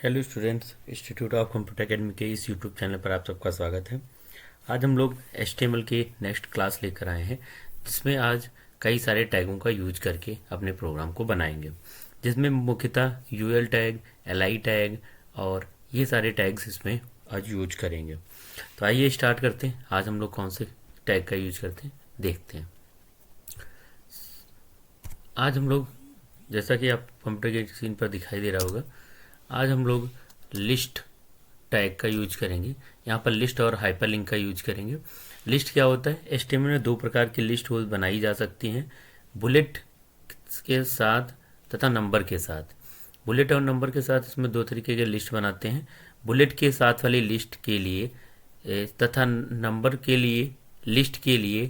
Hello students, institute of computer academy के इस YouTube channel पर आप सबका स्वागत है। आज हम लोग HTML की नेक्स्ट क्लास लेकर आए हैं, जिसमें आज कई सारे टैगों का यूज करके अपने प्रोग्राम को बनाएंगे, जिसमें मुख्यतः UL टैग, LI टैग और ये सारे टैग्स इसमें आज यूज करेंगे। तो आइए स्टार्ट करते हैं। आज हम लोग कौन से टैग का यूज करते हैं देखते हैं। आज हम लोग, जैसा कि आप कंप्यूटर के स्क्रीन पर दिखाई दे रहा होगा, आज हम लोग लिस्ट टैग का यूज करेंगे। यहाँ पर लिस्ट और हाइपरलिंक का यूज करेंगे। लिस्ट क्या होता है? HTML में दो प्रकार की लिस्ट हो बनाई जा सकती हैं, बुलेट के साथ तथा नंबर के साथ। बुलेट और नंबर के साथ इसमें दो तरीके के लिस्ट बनाते हैं। बुलेट के साथ वाली लिस्ट के लिए तथा नंबर के लिए लिस्ट के लिए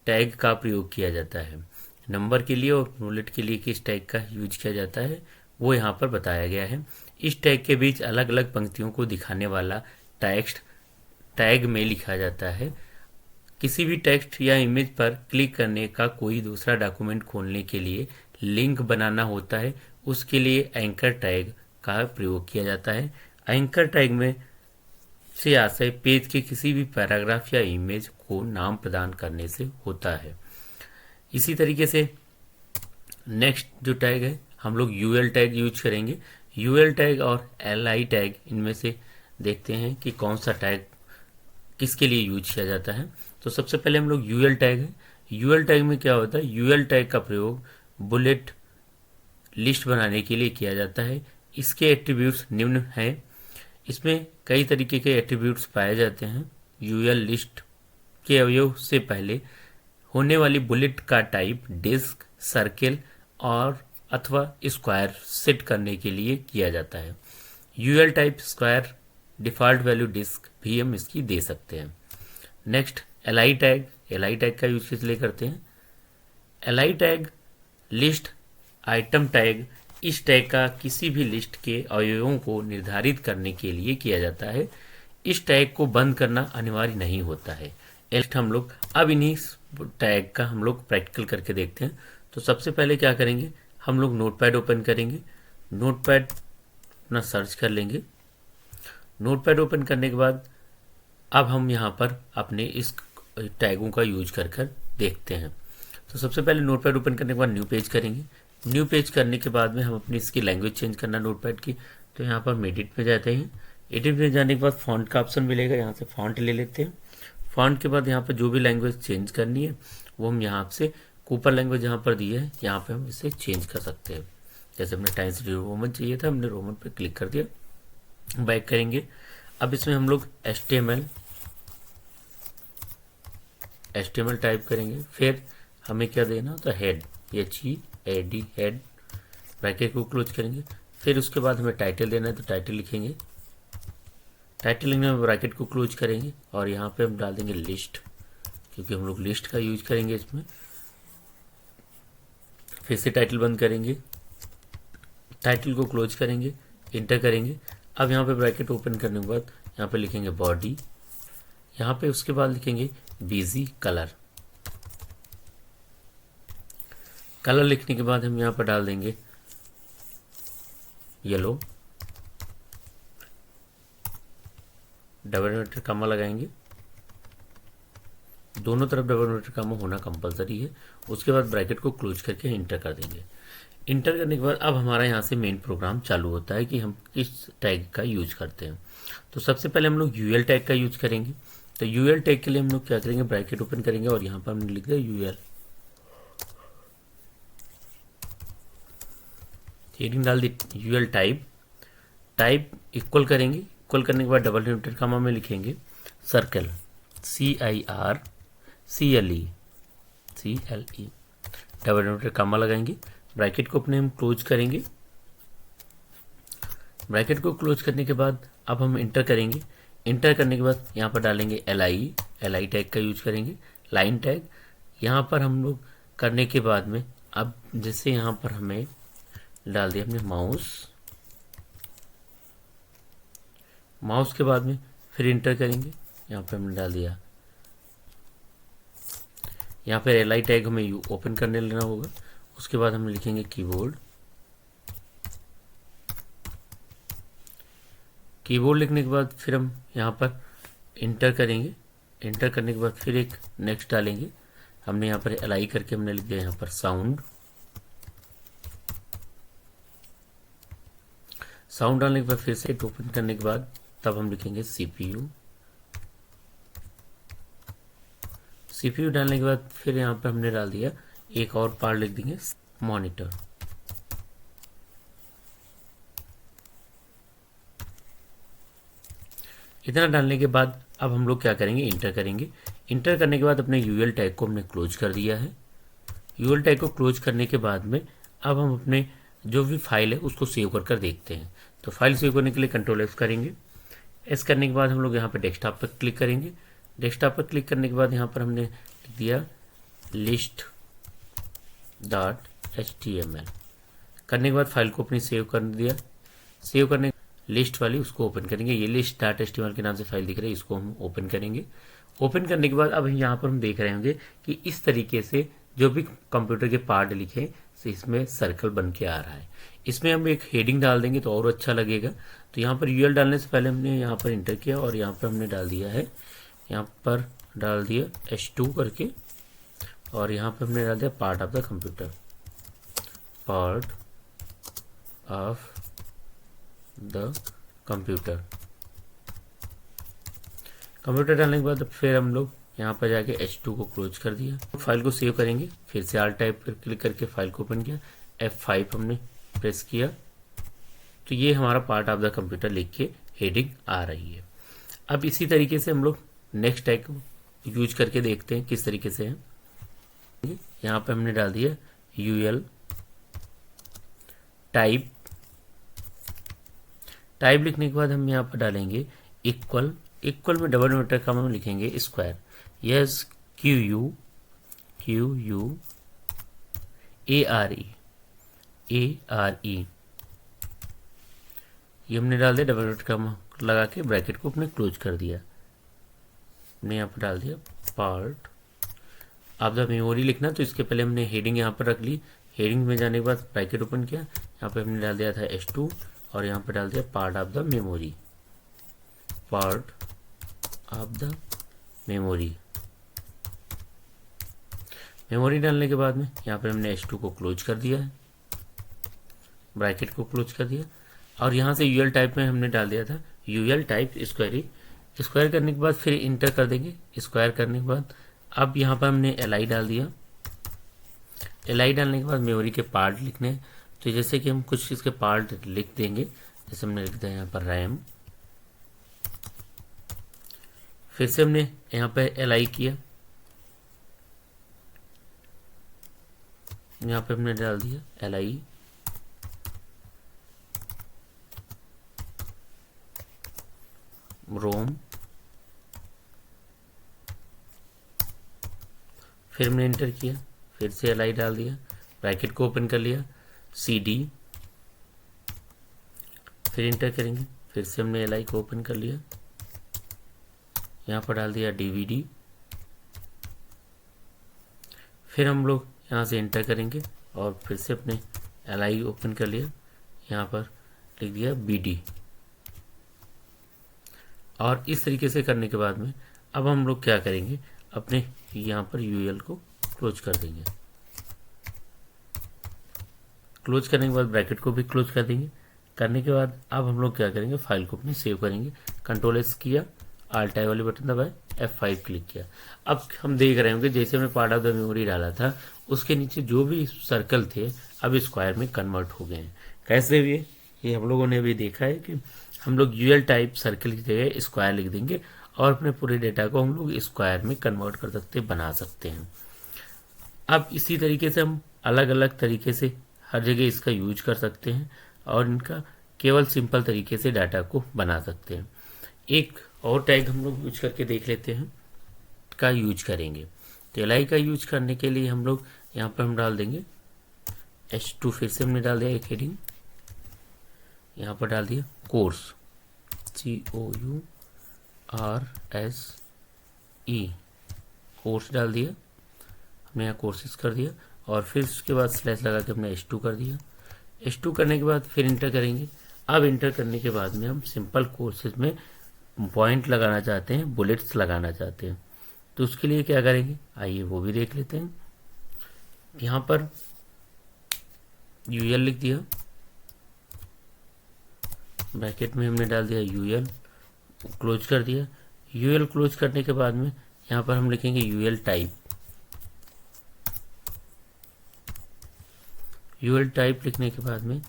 टैग का प्रयोग किया जाता है। नंबर के लिए और बुलेट के लिए किस टैग का यूज किया जाता है वो यहाँ पर बताया गया है। इस टैग के बीच अलग अलग पंक्तियों को दिखाने वाला टेक्स्ट टैग में लिखा जाता है। किसी भी टेक्स्ट या इमेज पर क्लिक करने का कोई दूसरा डॉक्यूमेंट खोलने के लिए लिंक बनाना होता है, उसके लिए एंकर टैग का प्रयोग किया जाता है। एंकर टैग में से आशय पेज के किसी भी पैराग्राफ या इमेज को नाम प्रदान करने से होता है। इसी तरीके से नेक्स्ट जो टैग है, हम लोग UL टैग यूज करेंगे। UL टैग और LI टैग, इनमें से देखते हैं कि कौन सा टैग किसके लिए यूज किया जाता है। तो सबसे पहले हम लोग UL टैग है। UL टैग में क्या होता है? UL टैग का प्रयोग बुलेट लिस्ट बनाने के लिए किया जाता है। इसके एट्रीब्यूट्स निम्न हैं। इसमें कई तरीके के एट्रीब्यूट्स पाए जाते हैं। UL लिस्ट के अवयव से पहले होने वाली बुलेट का टाइप डिस्क, सर्किल और अथवा स्क्वायर सेट करने के लिए किया जाता है। UL type square, default value disc भी हम इसकी दे सकते हैं। Next LI tag. LI tag का यूज किस लिए करते हैं? LI tag list item tag, इस टैग का किसी भी लिस्ट के अवयवों को निर्धारित करने के लिए किया जाता है। इस टैग को बंद करना अनिवार्य नहीं होता है। हम लोग अब इन्हीं टैग का हम लोग प्रैक्टिकल करके देखते हैं। तो सबसे पहले क्या करेंगे, हम लोग नोटपैड ओपन करेंगे। नोटपैड अपना सर्च कर लेंगे। नोटपैड ओपन करने के बाद अब हम यहाँ पर अपने इस टैगों का यूज कर कर देखते हैं। तो सबसे पहले नोटपैड ओपन करने के बाद न्यू पेज करेंगे। न्यू पेज करने के बाद में हम अपनी इसकी लैंग्वेज चेंज करना नोटपैड की। तो यहाँ पर हम एडिट में जाते हैं। एडिट में जाने के बाद फॉन्ट का ऑप्शन मिलेगा, यहाँ से फॉन्ट ले लेते हैं। फॉन्ट के बाद यहाँ पर जो भी लैंग्वेज चेंज करनी है वो हम यहाँ से कूपर लैंग्वेज जहाँ पर दी है यहाँ पे हम इसे चेंज कर सकते हैं। जैसे हमने टाइम्स न्यू रोमन चाहिए था, हमने रोमन पे क्लिक कर दिया। बैक करेंगे। अब इसमें हम लोग HTML टाइप करेंगे। फिर हमें क्या देना होता है? Head, HEAD, head. ब्रैकेट को क्लोज करेंगे। फिर उसके बाद हमें टाइटल देना है, तो टाइटल लिखेंगे। टाइटल लिखने में ब्रैकेट को क्लोज करेंगे और यहाँ पे हम डाल देंगे लिस्ट, क्योंकि हम लोग लिस्ट का यूज करेंगे इसमें। फिर से टाइटल बंद करेंगे, टाइटल को क्लोज करेंगे, इंटर करेंगे। अब यहाँ पे ब्रैकेट ओपन करने के बाद यहाँ पे लिखेंगे बॉडी। यहाँ पे उसके बाद लिखेंगे बिजी कलर। कलर लिखने के बाद हम यहाँ पर डाल देंगे येलो। डबल इन्वर्टेड कॉमा लगाएंगे। दोनों तरफ डबल इन्वर्टेड कॉमा होना कंपलसरी है। उसके बाद ब्रैकेट को क्लोज करके इंटर कर देंगे। इंटर करने के बाद अब हमारा यहाँ से मेन प्रोग्राम चालू होता है कि हम किस टैग का यूज करते हैं। तो सबसे पहले हम लोग UL टैग का यूज करेंगे। तो UL टैग के लिए हम लोग क्या करेंगे, ब्रैकेट ओपन करेंगे और यहाँ पर हमने लिख दिया UL। हेडिंग डाल दी UL टाइप। टाइप इक्वल करेंगे। इक्वल करने के बाद डबल इन्वर्टेड कॉमा में लिखेंगे circle, CIRCLE। Double inverted comma लगाएंगे। ब्रैकेट को अपने हम क्लोज करेंगे। ब्रैकेट को क्लोज करने के बाद अब हम इंटर करेंगे। इंटर करने के बाद यहाँ पर डालेंगे LI टैग का यूज करेंगे। लाइन टैग यहाँ पर हम लोग करने के बाद में अब जैसे यहाँ पर हमें डाल दिया हमने माउस के बाद में फिर इंटर करेंगे। यहाँ पे हमने डाल दिया, यहाँ पे LI टैग हमें ओपन करने लेना होगा। उसके बाद हम लिखेंगे कीबोर्ड। कीबोर्ड लिखने के बाद फिर हम यहाँ पर इंटर करेंगे। इंटर करने के बाद फिर एक नेक्स्ट डालेंगे। हमने यहाँ पर LI करके हमने लिख दिया यहाँ पर साउंड। साउंड डालने के बाद फिर से ओपन करने के बाद तब हम लिखेंगे CPU। CPU डालने के बाद फिर यहाँ पर हमने डाल दिया एक और पार्ट लिख देंगे मॉनिटर। इतना डालने के बाद अब हम लोग क्या करेंगे, इंटर करेंगे। इंटर करने के बाद अपने यूएल टैग को हमने क्लोज कर दिया है। यूएल टैग को क्लोज करने के बाद में अब हम अपने जो भी फाइल है उसको सेव कर देखते हैं। तो फाइल सेव करने के लिए Ctrl+F करेंगे। एस करने के बाद हम लोग यहाँ पर डेस्कटॉप पर क्लिक करेंगे। डेस्कटॉप पर क्लिक करने के बाद यहाँ पर हमने लिख दिया list.html। करने के बाद फाइल को अपनी सेव कर दिया। सेव करने लिस्ट वाली उसको ओपन करेंगे। ये list.html के नाम से फाइल दिख रही है, इसको हम ओपन करेंगे। ओपन करने के बाद अब यहाँ पर हम देख रहे होंगे कि इस तरीके से जो भी कंप्यूटर के पार्ट लिखे इसमें सर्कल बन के आ रहा है। इसमें हम एक हेडिंग डाल देंगे तो और अच्छा लगेगा। तो यहाँ पर यूएल डालने से पहले हमने यहाँ पर इंटर किया और यहाँ पर हमने डाल दिया है, यहाँ पर डाल दिया H2 करके, और यहाँ पर हमने डाल दिया part of the computer, part of the computer. Computer डालने के बाद फिर हम लोग यहाँ पर जाके H2 को क्लोज कर दिया। फाइल को सेव करेंगे, फिर से Alt टाइप पर क्लिक करके फाइल को ओपन किया, F5 हमने प्रेस किया तो ये हमारा पार्ट ऑफ द कंप्यूटर लिख के हेडिंग आ रही है। अब इसी तरीके से हम लोग नेक्स्ट टैग यूज करके देखते हैं किस तरीके से है। यहाँ पर हमने डाल दिया UL टाइप। टाइप लिखने के बाद हम यहाँ पर डालेंगे इक्वल। इक्वल में डबल इन्वर्टर का हम लिखेंगे स्क्वायर। यस QU ARE ये हमने डाल दिया, डबल इन्वर्टर का लगा के ब्रैकेट को अपने क्लोज कर दिया। हमने यहाँ पर डाल दिया पार्ट ऑफ द मेमोरी लिखना, तो इसके पहले हमने हेडिंग यहाँ पर रख ली। हेडिंग में जाने के बाद ब्रैकेट ओपन किया, यहाँ पे हमने डाल दिया था H2 और यहाँ पे डाल दिया part of the memory, part of the memory. Memory डालने के बाद में यहाँ पे हमने H2 को क्लोज कर दिया है, ब्रैकेट को क्लोज कर दिया, और यहाँ से यूएल टाइप में हमने डाल दिया था यूएल टाइप स्क्वायरी। स्क्वायर करने के बाद फिर इंटर कर देंगे। स्क्वायर करने के बाद अब यहाँ पर हमने LI डाल दिया। LI डालने के बाद मेमोरी के पार्ट लिखने हैं, तो जैसे कि हम कुछ इसके पार्ट लिख देंगे। जैसे हमने लिख दिया यहाँ पर रैम, फिर से हमने यहाँ पर LI किया, यहाँ पे हमने डाल दिया LI, रोम, फिर हमने इंटर किया, फिर से LI डाल दिया, ब्रैकेट को ओपन कर लिया, CD, फिर इंटर करेंगे, फिर से हमने LI को ओपन कर लिया, यहाँ पर डाल दिया DVD, फिर हम लोग यहाँ से इंटर करेंगे और फिर से अपने LI ओपन कर लिया, यहाँ पर लिख दिया BD। और इस तरीके से करने के बाद में अब हम लोग क्या करेंगे, अपने यहाँ पर UL को क्लोज कर देंगे। क्लोज करने के बाद ब्रैकेट को भी क्लोज कर देंगे। करने के बाद अब हम लोग क्या करेंगे, फाइल को अपनी सेव करेंगे। Ctrl+S किया, Alt I वाली बटन दबाए, F5 क्लिक किया। अब हम देख रहे होंगे जैसे हमने पार्ट ऑफ द मेमोरी डाला था उसके नीचे जो भी सर्कल थे अब स्क्वायर में कन्वर्ट हो गए हैं। कैसे हुए ये हम लोगों ने भी देखा है कि हम लोग यूएल टाइप सर्कल की जगह स्क्वायर लिख देंगे और अपने पूरे डेटा को हम लोग स्क्वायर में कन्वर्ट कर सकते, बना सकते हैं। अब इसी तरीके से हम अलग अलग तरीके से हर जगह इसका यूज कर सकते हैं और इनका केवल सिंपल तरीके से डाटा को बना सकते हैं। एक और टैग हम लोग यूज करके देख लेते हैं का यूज करेंगे। तो LI का यूज करने के लिए हम लोग यहाँ पर हम डाल देंगे H2, फिर से हमने डाल दिया एक हेडिंग, यहाँ पर डाल दिया कोर्स, COURSE, कोर्स डाल दिया, हमने यहाँ कोर्सेस कर दिया और फिर उसके बाद स्लैश लगा के हमने H2 कर दिया। H2 करने के बाद फिर इंटर करेंगे अब इंटर करने के बाद में हम सिंपल कोर्सेज में पॉइंट लगाना चाहते हैं, बुलेट्स लगाना चाहते हैं, तो उसके लिए क्या करेंगे आइए वो भी देख लेते हैं। यहाँ पर यूएल लिख दिया, ब्रैकेट में हमने डाल दिया यूएल, क्लोज कर दिया। यूएल क्लोज करने के बाद में यहाँ पर हम लिखेंगे यूएल टाइप। यूएल टाइप लिखने के बाद में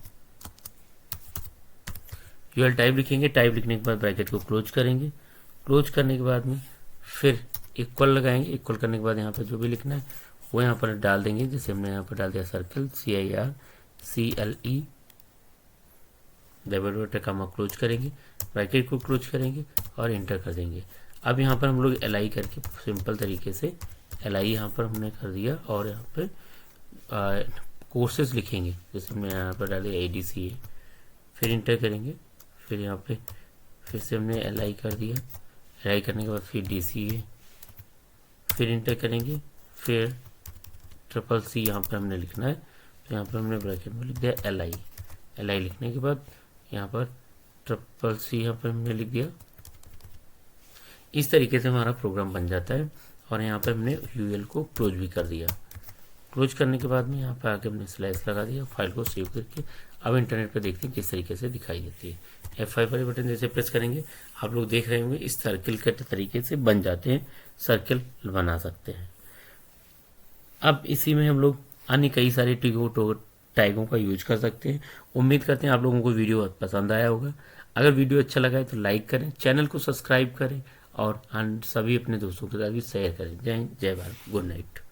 यूएल टाइप लिखेंगे, टाइप लिखने के बाद ब्रैकेट को क्लोज करेंगे। क्लोज करने के बाद में फिर इक्वल लगाएंगे, इक्वल करने के बाद यहाँ पर जो भी लिखना है वो यहाँ पर डाल देंगे। जैसे हमने यहाँ पर डाल दिया circle, CIRCLE, double dot comma, close करेंगे, ब्रैकेट को क्लोज करेंगे और इंटर कर देंगे। अब यहाँ पर हम लोग LI करके सिंपल तरीके से LI यहाँ पर हमने कर दिया और यहाँ पे कोर्सेज लिखेंगे। जैसे हमने यहाँ पर डाले ADCA, फिर इंटर करेंगे, फिर यहाँ पे फिर से हमने LI कर दिया, LI करने के बाद फिर DCA, फिर इंटर करेंगे, फिर CCC यहाँ पर हमने लिखना है, तो यहाँ पर हमने ब्रैकेट में लिख दिया LI लिखने के बाद यहाँ पर CCC यहाँ पर हमने लिख दिया। इस तरीके से हमारा प्रोग्राम बन जाता है और यहाँ पर हमने UL को क्लोज भी कर दिया। क्लोज करने के बाद में यहाँ पर आके हमने स्लैश लगा दिया, फाइल को सेव करके अब इंटरनेट पर देखते हैं किस तरीके से दिखाई देती है। F5 वाले बटन जैसे प्रेस करेंगे आप लोग देख रहे होंगे इस सर्किल के तरीके से बन जाते हैं, सर्किल बना सकते हैं। अब इसी में हम लोग अन्य कई सारे टैगों का यूज कर सकते हैं। उम्मीद करते हैं आप लोगों को वीडियो पसंद आया होगा। अगर वीडियो अच्छा लगा है तो लाइक करें, चैनल को सब्सक्राइब करें और सभी अपने दोस्तों के साथ भी शेयर करें। जय हिंद, जय भारत, गुड नाइट।